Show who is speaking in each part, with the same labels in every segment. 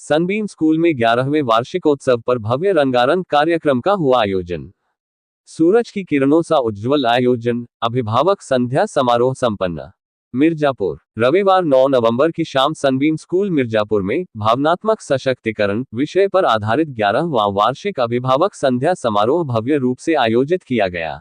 Speaker 1: Sunbeam school में 11वें वार्षिकोत्सव पर भव्य रंगारंग कार्यक्रम का हुआ आयोजन। सूरज की किरणों सा उज्ज्वल आयोजन, अभिभावक संध्या समारोह संपन्न। मिर्जापुर, रविवार 9 नवंबर की शाम सनबीम स्कूल मिर्जापुर में भावनात्मक सशक्तिकरण विषय पर आधारित 11वां वार्षिक अभिभावक संध्या समारोह भव्य रूप से आयोजित किया गया।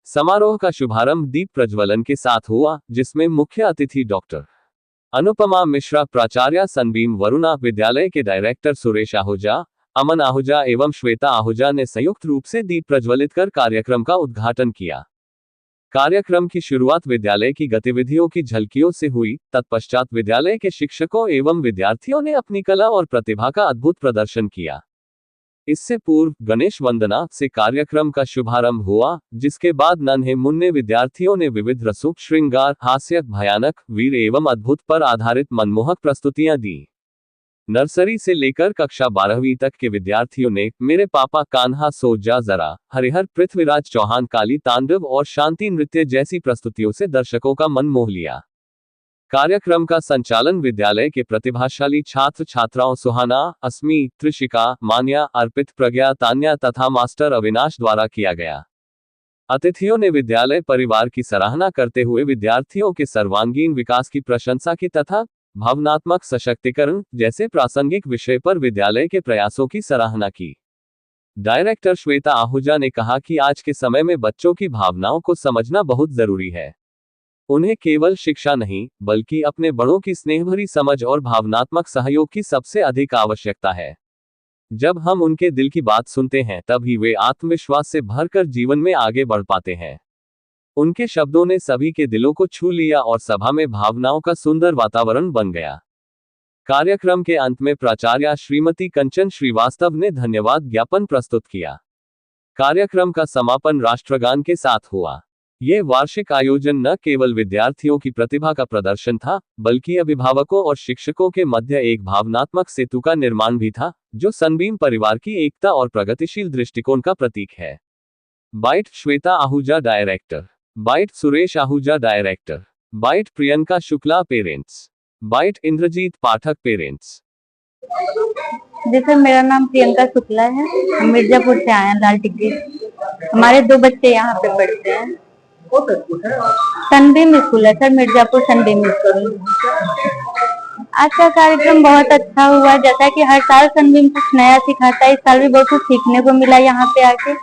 Speaker 1: समारोह का शुभारंभ दीप प्रज्वलन के साथ हुआ, जिसमें मुख्य अतिथि डॉक्टर अनुपमा मिश्रा, प्राचार्य सनबीम वरुणा विद्यालय के डायरेक्टर सुरेश आहूजा, अमन आहूजा एवं श्वेता आहूजा ने संयुक्त रूप से दीप प्रज्वलित कर कार्यक्रम का उद्घाटन किया। कार्यक्रम की शुरुआत विद्यालय की गतिविधियों की झलकियों से हुई। तत्पश्चात विद्यालय के शिक्षकों एवं विद्यार्थियों ने अपनी कला और प्रतिभा का अद्भुत प्रदर्शन किया। इससे पूर्व गणेश वंदना से कार्यक्रम का शुभारंभ हुआ, जिसके बाद नन्हे मुन्ने विद्यार्थियों ने विविध रसों, श्रृंगार, हास्य, भयानक, वीर एवं अद्भुत पर आधारित मनमोहक प्रस्तुतियां दी। नर्सरी से लेकर कक्षा 12वीं तक के विद्यार्थियों ने मेरे पापा कान्हा सो जा जरा, हरिहर पृथ्वीराज चौहान काली तांडव और शांति नृत्य जैसी प्रस्तुतियों से दर्शकों का मन मोह लिया। कार्यक्रम का संचालन विद्यालय के प्रतिभाशाली छात्र छात्राओं सुहाना, अस्मी, त्रिशिका, मान्या, अर्पित, प्रज्ञा, तान्या तथा मास्टर अविनाश द्वारा किया गया। अतिथियों ने विद्यालय परिवार की सराहना करते हुए विद्यार्थियों के सर्वांगीण विकास की प्रशंसा की तथा भावनात्मक सशक्तिकरण जैसे प्रासंगिक विषय पर विद्यालय के प्रयासों की सराहना की। डायरेक्टर श्वेता आहूजा ने कहा कि आज के समय में बच्चों की भावनाओं को समझना बहुत जरूरी है। उन्हें केवल शिक्षा नहीं, बल्कि अपने बड़ों की स्नेहभरी समझ और भावनात्मक सहयोग की सबसे अधिक आवश्यकता है। जब हम उनके दिल की बात सुनते हैं, तभी वे आत्मविश्वास से भरकर जीवन में आगे बढ़ पाते हैं। उनके शब्दों ने सभी के दिलों को छू लिया और सभा में भावनाओं का सुंदर वातावरण बन गया। कार्यक्रम के अंत में प्राचार्य श्रीमती कंचन श्रीवास्तव ने धन्यवाद ज्ञापन प्रस्तुत किया। कार्यक्रम का समापन राष्ट्रगान के साथ हुआ। यह वार्षिक आयोजन न केवल विद्यार्थियों की प्रतिभा का प्रदर्शन था, बल्कि अभिभावकों और शिक्षकों के मध्य एक भावनात्मक सेतु का निर्माण भी था, जो सनबीम परिवार की एकता और प्रगतिशील दृष्टिकोण का प्रतीक है। Byte Shweta Ahuja director, byte Suresh Ahuja director, byte Priyanka Shukla parents, byte Indrajit Pathak parents.
Speaker 2: जी सर, मेरा नाम प्रियंका शुक्ला है। हम मिर्जापुर से आए हैं, लाल टिक्की। हमारे 2 बच्चे यहाँ पे पढ़ते हैं। सनबीम स्कूल है सर, मिर्जापुर सनबीम स्कूल। आज का कार्यक्रम बहुत अच्छा हुआ। जैसा कि हर साल सनबीम कुछ नया सिखाता है, इस साल भी बहुत कुछ सीखने को मिला यहाँ पे आके।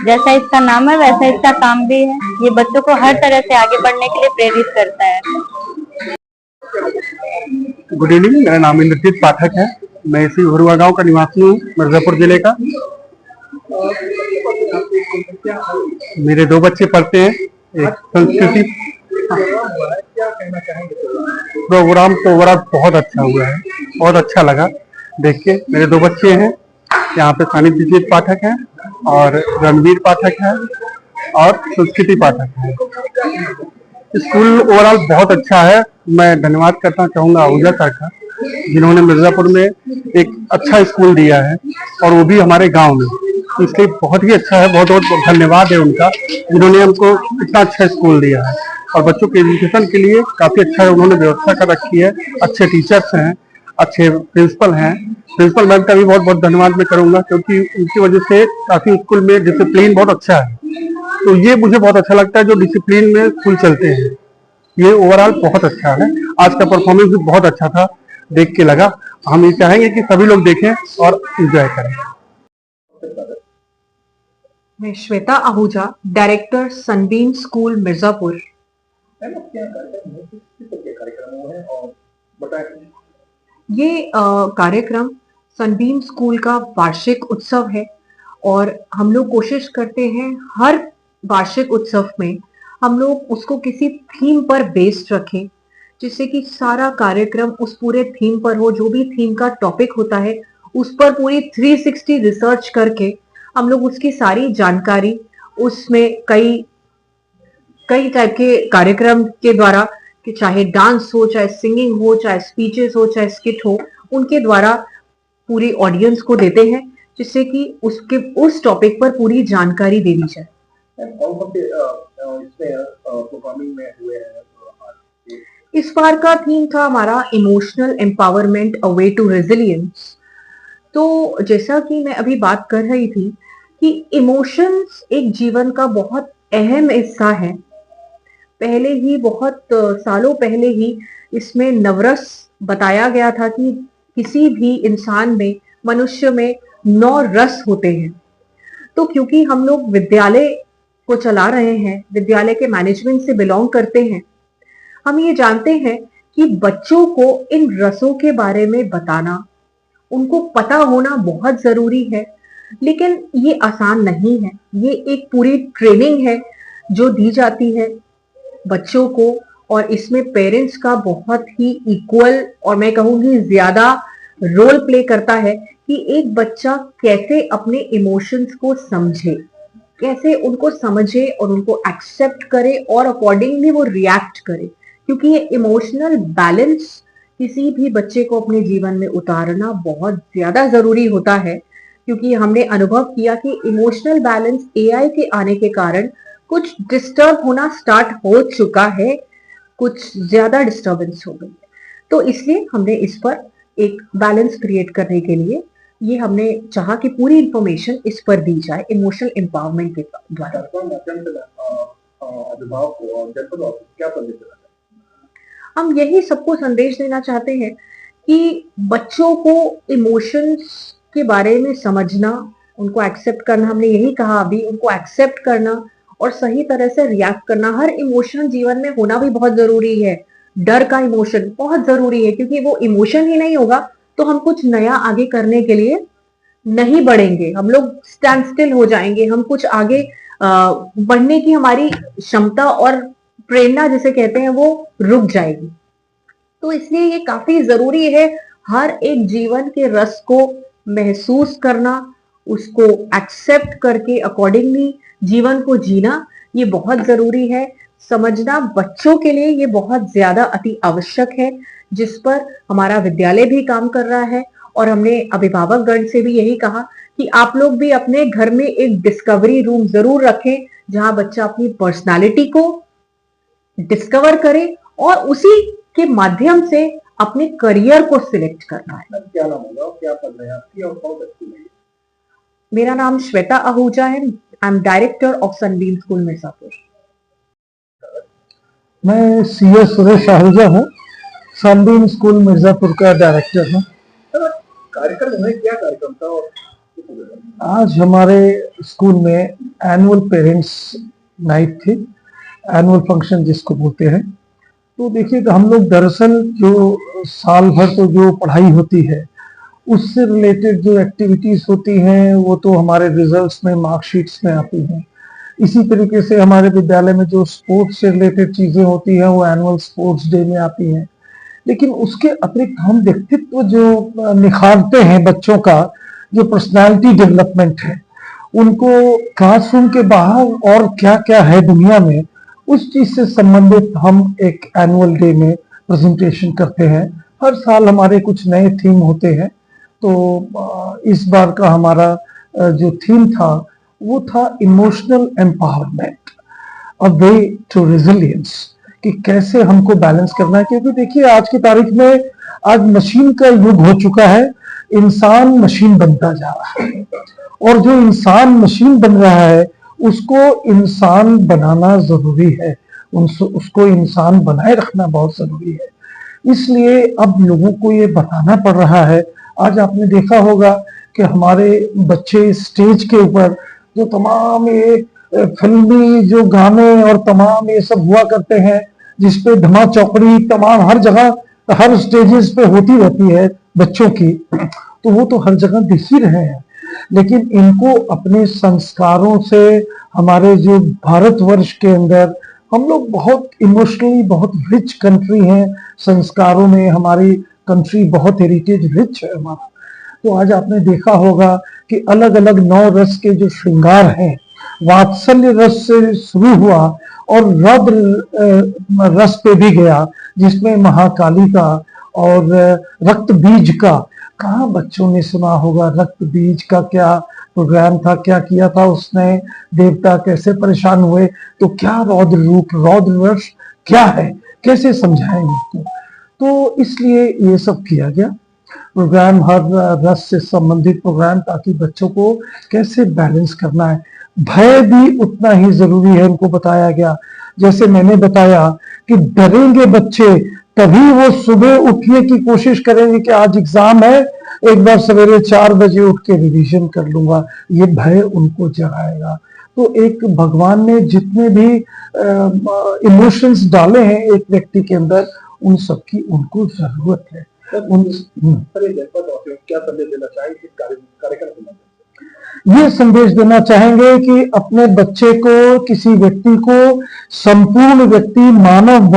Speaker 2: जैसा इसका नाम है वैसा इसका काम भी है। ये बच्चों को हर तरह से आगे बढ़ने के लिए प्रेरित करता है।
Speaker 3: गुड इवनिंग, मेरा नाम इंद्रजीत पाठक है। मैं इसी हुरुआ गांव का निवासी हूँ, मिर्जापुर जिले का। मेरे 2 बच्चे पढ़ते हैं। एक संस्कृति प्रोग्राम तो ओवरऑल बहुत अच्छा हुआ है, बहुत अच्छा लगा देख के। मेरे 2 बच्चे हैं यहाँ पे, सानिध्यजीत पाठक है और रणवीर पाठक है और संस्कृति पाठक है। स्कूल ओवरऑल बहुत अच्छा है। मैं धन्यवाद करना चाहूंगा आहूजा सर का, जिन्होंने मिर्जापुर में एक अच्छा स्कूल दिया है और वो भी हमारे गांव में। इसलिए बहुत ही अच्छा है। बहुत बहुत धन्यवाद है उनका, जिन्होंने हमको इतना अच्छा स्कूल दिया है और बच्चों के एजुकेशन के लिए काफी अच्छा उन्होंने व्यवस्था कर रखी है। अच्छे टीचर्स हैं, अच्छे प्रिंसिपल हैं। प्रिंसिपल मैम का भी बहुत बहुत धन्यवाद मैं करूंगा, क्योंकि उनकी वजह से काफी स्कूल में डिसिप्लिन बहुत अच्छा है। तो ये मुझे बहुत अच्छा लगता है, जो डिसिप्लिन में स्कूल चलते हैं। ये ओवरऑल बहुत अच्छा है। आज का परफॉर्मेंस भी बहुत अच्छा था, देख के लगा। हम ये चाहेंगे कि सभी लोग देखें और एंजॉय करें।
Speaker 4: मैं Shweta Ahuja, director Sunbeam school Mirzapur. ये कार्यक्रम सनबीम स्कूल का वार्षिक उत्सव है और हम लोग कोशिश करते हैं हर वार्षिक उत्सव में हम लोग उसको किसी थीम पर बेस्ड रखें, जिससे कि सारा कार्यक्रम उस पूरे थीम पर हो। जो भी थीम का टॉपिक होता है उस पर पूरी 360 रिसर्च करके हम लोग उसकी सारी जानकारी, उसमें कई टाइप के कार्यक्रम के द्वारा, कि चाहे डांस हो, चाहे सिंगिंग हो, चाहे स्पीचेस हो, चाहे स्किट हो, उनके द्वारा पूरी ऑडियंस को देते हैं, जिससे कि उस टॉपिक पर पूरी जानकारी दे दी जाए। इस बार का थीम था हमारा emotional empowerment a way to resilience. तो जैसा कि मैं अभी बात कर रही थी कि इमोशंस एक जीवन का बहुत अहम हिस्सा है। पहले ही बहुत सालों पहले ही इसमें नवरस बताया गया था कि किसी भी इंसान में, मनुष्य में 9 रस होते हैं। तो क्योंकि हम लोग विद्यालय को चला रहे हैं, विद्यालय के मैनेजमेंट से बिलोंग करते हैं, हम ये जानते हैं कि बच्चों को इन रसों के बारे में बताना, उनको पता होना बहुत जरूरी है। लेकिन ये आसान नहीं है। ये एक पूरी ट्रेनिंग है जो दी जाती है बच्चों को, और इसमें पेरेंट्स का बहुत ही इक्वल और मैं कहूंगी ज्यादा रोल प्ले करता है कि एक बच्चा कैसे अपने इमोशंस को समझे, कैसे उनको समझे और उनको एक्सेप्ट करे और अकॉर्डिंगली वो रिएक्ट करे। क्योंकि ये इमोशनल बैलेंस किसी भी बच्चे को अपने जीवन में उतारना बहुत ज्यादा जरूरी होता है। क्योंकि हमने अनुभव किया कि इमोशनल बैलेंस एआई के आने के कारण कुछ डिस्टर्ब होना स्टार्ट हो चुका है, कुछ ज्यादा डिस्टर्बेंस हो गई है। तो इसलिए हमने इस पर एक बैलेंस क्रिएट करने के लिए ये हमने चाहा कि पूरी इंफॉर्मेशन इस पर दी जाए इमोशनल एम्पावरमेंट के द्वारा।
Speaker 3: अभिभावक को और जनपद को क्या संदेश देना चाहते
Speaker 4: हम यही सबको संदेश देना चाहते हैं कि बच्चों को इमोशंस के बारे में समझना, उनको एक्सेप्ट करना, हमने यही कहा अभी, उनको एक्सेप्ट करना और सही तरह से रिएक्ट करना। हर इमोशन जीवन में होना भी बहुत जरूरी है। डर का इमोशन बहुत जरूरी है, क्योंकि वो इमोशन ही नहीं होगा तो हम कुछ नया आगे करने के लिए नहीं बढ़ेंगे, हम लोग स्टैंड स्टिल हो जाएंगे, हम कुछ आगे बढ़ने की हमारी क्षमता और प्रेरणा जिसे कहते हैं वो रुक जाएगी। तो इसलिए ये काफी जरूरी है हर एक जीवन के रस को महसूस करना, उसको एक्सेप्ट करके अकॉर्डिंगली जीवन को जीना, ये बहुत जरूरी है। समझना बच्चों के लिए ये बहुत ज्यादा अति आवश्यक है, जिस पर हमारा विद्यालय भी काम कर रहा है। और हमने अभिभावक गण से भी यही कहा कि आप लोग भी अपने घर में एक डिस्कवरी रूम जरूर रखें, जहां बच्चा अपनी पर्सनालिटी को डिस्कवर करे और उसी के माध्यम से अपने करियर को सिलेक्ट करना है।
Speaker 3: क्या नाम होगा, क्या पढ़ रहे हैं आपकी और कौन सी स्कूल में?
Speaker 4: मेरा नाम श्वेता आहूजा है। I am director of Sunbeam school Mirzapur.
Speaker 3: मैं सीए सुरेश आहूजा हूँ, सनबीम स्कूल मिर्जापुर का डायरेक्टर हूँ। कार्यक्रम में क्या कार्यक्रम था और आज हमारे स्कूल में एनुअल पेरेंट्स नाइट थी, एनुअल फंक्शन जिसको बोलते हैं। तो देखिए हम लोग दरअसल जो साल भर तो जो पढ़ाई होती है उससे रिलेटेड जो एक्टिविटीज होती हैं वो तो हमारे रिजल्ट्स में, मार्कशीट्स में आती हैं। इसी तरीके से हमारे विद्यालय में जो स्पोर्ट्स से रिलेटेड चीजें होती हैं वो एनुअल स्पोर्ट्स डे में आती हैं। लेकिन उसके अतिरिक्त हम व्यक्तित्व जो निखारते हैं बच्चों का, जो पर्सनालिटी डेवलपमेंट है, उनको क्लासरूम के बाहर और क्या क्या है दुनिया में, उस चीज से संबंधित हम एक एनुअल डे में प्रेजेंटेशन करते हैं। हर साल हमारे कुछ नए थीम होते हैं। तो इस बार का हमारा जो थीम था वो था emotional empowerment, a way to resilience, कि कैसे हमको बैलेंस करना है। क्योंकि देखिए आज की तारीख में आज मशीन का युग हो चुका है, इंसान मशीन बनता जा रहा है, और जो इंसान मशीन बन रहा है उसको इंसान बनाना जरूरी है, उसको इंसान बनाए रखना बहुत जरूरी है। इसलिए अब लोगों को ये बताना पड़ रहा है। आज आपने देखा होगा कि हमारे बच्चे स्टेज के ऊपर जो तमाम ये फिल्मी जो गाने और तमाम ये सब हुआ करते हैं, जिसपे धमा चौकड़ी तमाम हर जगह हर स्टेजेस पे होती रहती है बच्चों की, तो वो तो हर जगह दिख ही रहे हैं। लेकिन इनको अपने संस्कारों से, हमारे जो भारतवर्ष के अंदर हम लोग बहुत इमोशनली बहुत रिच कंट्री हैं, संस्कारों में हमारी कंट्री बहुत हेरिटेज रिच है हमारा। तो आज आपने देखा होगा कि अलग अलग 9 रस के जो श्रृंगार हैं, वात्सल्य रस से शुरू हुआ और रौद्र रस पे भी गया, जिसमें महाकाली का और रक्त बीज का, कहाँ बच्चों ने सुना होगा रक्त बीज का क्या प्रोग्राम था, क्या किया था उसने, देवता कैसे परेशान हुए। तो क्या रौद्र रूप, रौद्र रस क्या है,
Speaker 5: कैसे समझाएं उसको। तो इसलिए ये सब किया गया प्रोग्राम, हर रस से संबंधित प्रोग्राम, ताकि बच्चों को कैसे बैलेंस करना है। भय भी उतना ही जरूरी है उनको बताया गया। जैसे मैंने बताया कि डरेंगे बच्चे तभी वो सुबह उठने की कोशिश करेंगे कि आज एग्जाम है, एक बार सवेरे 4 बजे उठ के रिवीजन कर लूंगा, ये भय उनको जगाएगा। तो एक भगवान ने जितने भी इमोशंस डाले हैं एक व्यक्ति के अंदर, उन सब की उनको जरूरत है।
Speaker 3: क्या संदेश देना चाहेंगे इस कार्यक्रम के माध्यम से?
Speaker 5: ये संदेश देना चाहेंगे कि अपने बच्चे को, किसी व्यक्ति को संपूर्ण व्यक्ति, मानव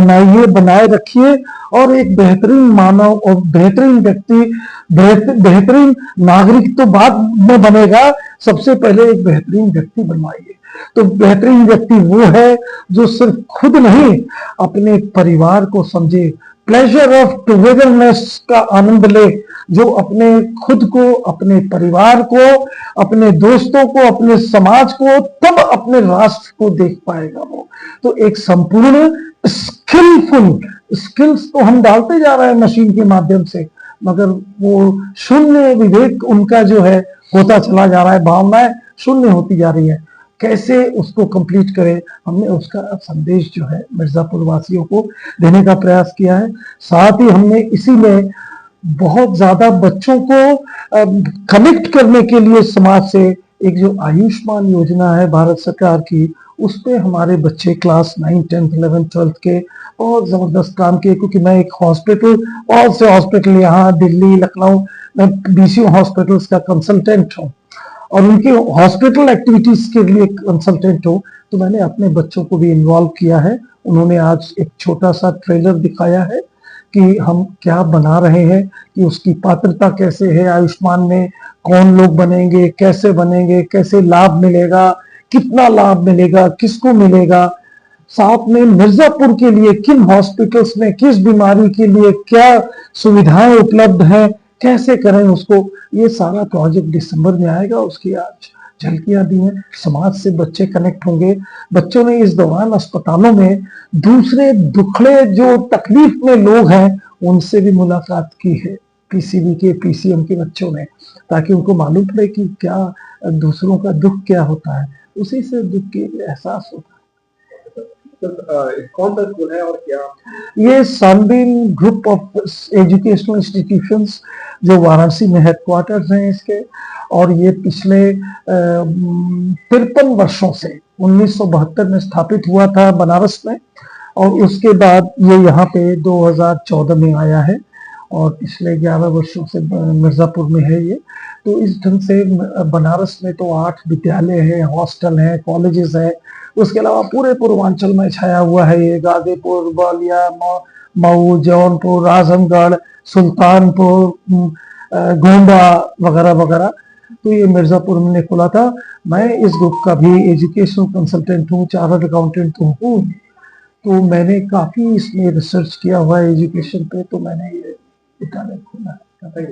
Speaker 5: बनाए रखिए, और एक बेहतरीन मानव और बेहतरीन व्यक्ति, बेहतरीन नागरिक तो बाद में बनेगा, सबसे पहले एक बेहतरीन व्यक्ति बनवाइए। तो बेहतरीन व्यक्ति वो है जो सिर्फ खुद नहीं, अपने परिवार को समझे, प्लेजर ऑफ टुगेदरनेस का आनंद ले, जो अपने खुद को, अपने परिवार को, अपने दोस्तों को, अपने समाज को, तब अपने राष्ट्र को देख पाएगा वो। तो एक संपूर्ण स्किलफुल, स्किल्स तो हम डालते जा रहे हैं मशीन के माध्यम से, मगर वो शून्य विवेक उनका जो है होता चला जा रहा है, भावनाएं शून्य होती जा रही है। कैसे उसको कंप्लीट करें, हमने उसका संदेश जो है मिर्जापुर वासियों को देने का प्रयास किया है। साथ ही हमने इसी में बहुत ज्यादा बच्चों को कनेक्ट करने के लिए समाज से एक जो आयुष्मान योजना है भारत सरकार की, उस पे हमारे बच्चे क्लास 9, 10, 11, 12 के बहुत जबरदस्त काम किए। क्योंकि मैं एक हॉस्पिटल, बहुत से हॉस्पिटल यहाँ दिल्ली, लखनऊ, मैं बीसीओ हॉस्पिटल्स का कंसल्टेंट हूँ और उनकी हॉस्पिटल एक्टिविटीज के लिए कंसल्टेंट हूँ, तो मैंने अपने बच्चों को भी इन्वॉल्व किया है। उन्होंने आज एक छोटा सा ट्रेलर दिखाया है कि हम क्या बना रहे हैं, कि उसकी पात्रता कैसे है, आयुष्मान में कौन लोग बनेंगे, कैसे लाभ मिलेगा, कितना लाभ मिलेगा, किसको मिलेगा, साथ में मिर्जापुर के लिए किन हॉस्पिटल्स में किस बीमारी के लिए क्या सुविधाएं उपलब्ध हैं, कैसे करें उसको। ये सारा प्रोजेक्ट दिसंबर में आएगा, उसकी आज झलकियां दी हैं। समाज से बच्चे कनेक्ट होंगे। बच्चों ने इस दौरान अस्पतालों में दूसरे दुखड़े जो तकलीफ में लोग हैं उनसे भी मुलाकात की है, पीसीबी के, पीसीएम के बच्चों ने, ताकि उनको मालूम पड़े कि क्या दूसरों का दुख क्या होता है, उसी से दुख के एहसास होता है।
Speaker 3: कौन सा स्कूल है और क्या?
Speaker 5: ये Sunbeam group of educational institutions जो वाराणसी में हेडक्वार्टर्स हैं इसके, और ये पिछले 53 वर्षों से 1972 में स्थापित हुआ था बनारस में, और उसके बाद ये यहाँ पे 2014 में आया है, और पिछले 11 वर्षों से मिर्जापुर में है ये। तो इस ढंग से बनारस में तो 8 विद्यालय हैं, हॉस्टल हैं, कॉलेजेस हैं। उसके अलावा पूरे पूर्वांचल में छाया हुआ है ये, गाजीपुर, बलिया, मऊ, जौनपुर, आजमगढ़, सुल्तानपुर, गोंडा वगैरह वगैरह। तो ये मिर्जापुर में खुला था। मैं इस ग्रुप का भी एजुकेशनल कंसल्टेंट हूँ, चार्टर्ड अकाउंटेंट हूँ, तो मैंने काफी इसमें रिसर्च किया हुआ है एजुकेशन पे, तो मैंने ये विद्यालय खोला है।